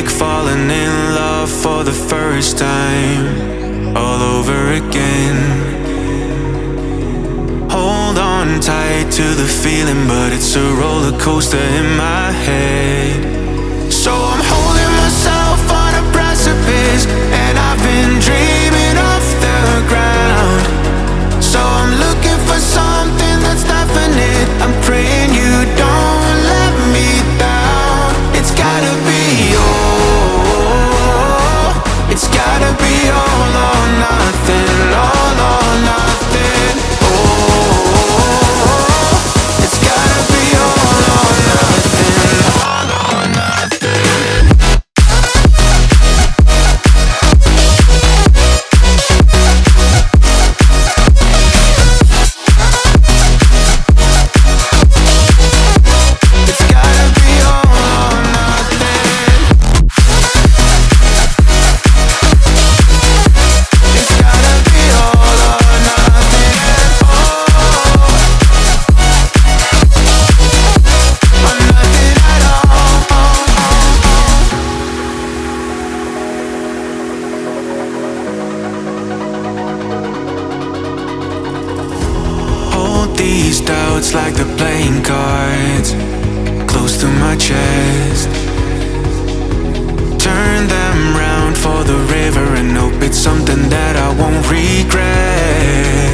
like falling in love for the first time, all over again. Hold on tight to the feeling, but it's a roller coaster in my head. So I'm holding myself on a precipice, and I've been dreaming off the ground. So I'm looking for something that's definite. I'm praying you don't let me down. It's gotta be all. It's gotta be all or nothing. All or nothing. Oh, it's gotta be all or nothing. All or nothing. These doubts like the playing cards close to my chest. Turn them round for the river and hope it's something that I won't regret.